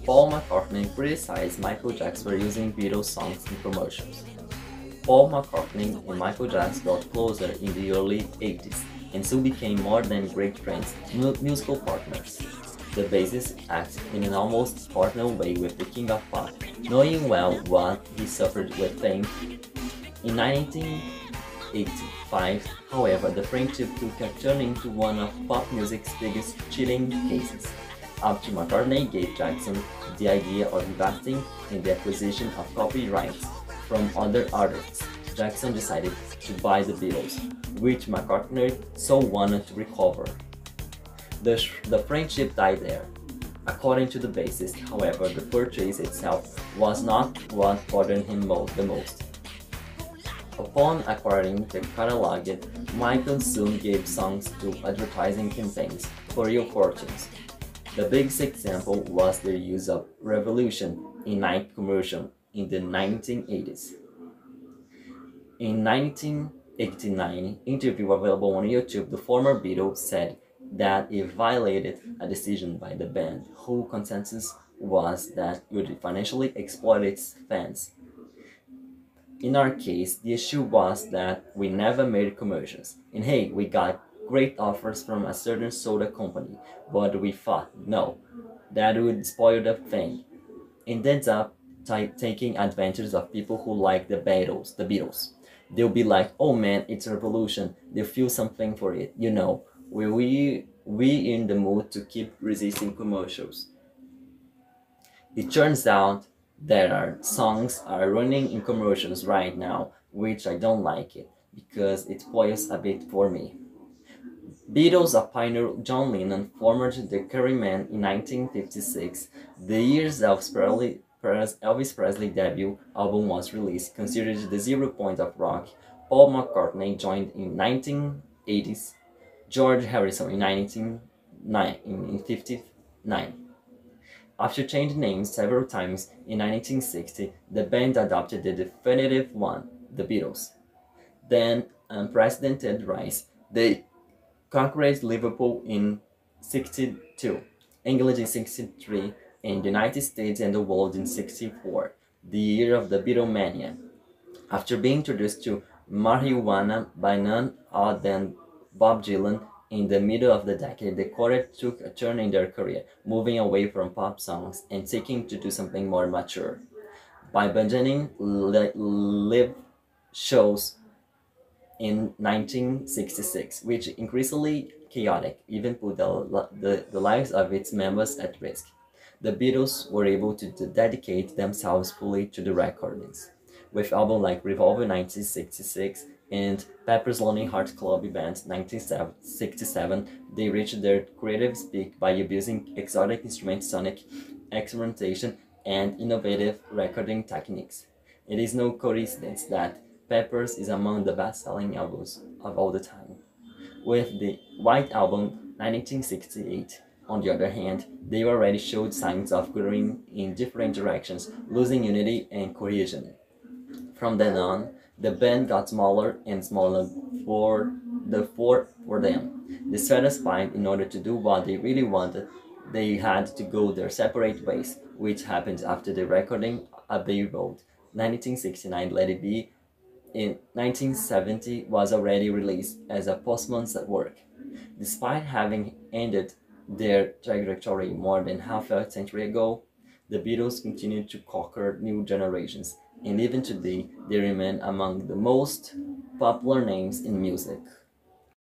Paul McCartney criticized Michael Jackson for using Beatles songs in commercials. Paul McCartney and Michael Jackson got closer in the early 80s and soon became more than great friends, musical partners. The bassist acted in an almost partner way with the King of Pop, knowing well what he suffered with fame. In 1985, however, the friendship took a turn into one of pop music's biggest cheating cases, after McCartney gave Jackson the idea of investing in the acquisition of copyrights from other artists. Jackson decided to buy the Beatles, which McCartney so wanted to recover. The friendship died there. According to the bassist, however, the purchase itself was not what bothered him the most. Upon acquiring the catalogue, Michael soon gave songs to advertising campaigns for real fortunes. The biggest example was their use of Revolution in night commercial in the 1980s. In 1989 interview available on YouTube, the former Beatle said that it violated a decision by the band, whose consensus was that it would financially exploit its fans. In our case, the issue was that we never made commercials, and hey, we got great offers from a certain soda company, but we thought, no, that would spoil the thing, and ends up taking advantage of people who like the Beatles. They'll be like, oh man, it's a revolution, they'll feel something for it, you know, we in the mood to keep resisting commercials. It turns out there are songs are running in commercials right now, which I don't like it, because it spoils a bit for me. Beatles of pioneer John Lennon formed the Curryman in 1956, the year Elvis Presley's debut album was released, considered the 0 point of rock. Paul McCartney joined in 1980s, George Harrison in 1959. After changing names several times in 1960, the band adopted the definitive one, the Beatles. Then, unprecedented rise, they conquered Liverpool in 62, England in 63, and the United States and the world in 64, the year of the Beatlemania. After being introduced to marijuana by none other than Bob Dylan in the middle of the decade, the quartet took a turn in their career, moving away from pop songs and seeking to do something more mature. By abandoning live shows in 1966, which increasingly chaotic, even put the lives of its members at risk, the Beatles were able to dedicate themselves fully to the recordings. With albums like Revolver 1966 and Pepper's Lonely Hearts Club Band 1967, they reached their creative peak by using exotic instruments, sonic experimentation, and innovative recording techniques. It is no coincidence that Peppers is among the best-selling albums of all the time. With the White Album 1968, on the other hand, they already showed signs of growing in different directions, losing unity and cohesion. From then on, the band got smaller and smaller for them. Dissatisfied, in order to do what they really wanted, they had to go their separate ways, which happened after the recording Abbey Road. 1969 Let It Be in 1970 was already released as a posthumous work. Despite having ended their trajectory more than half a century ago, the Beatles continued to conquer new generations, and even today they remain among the most popular names in music.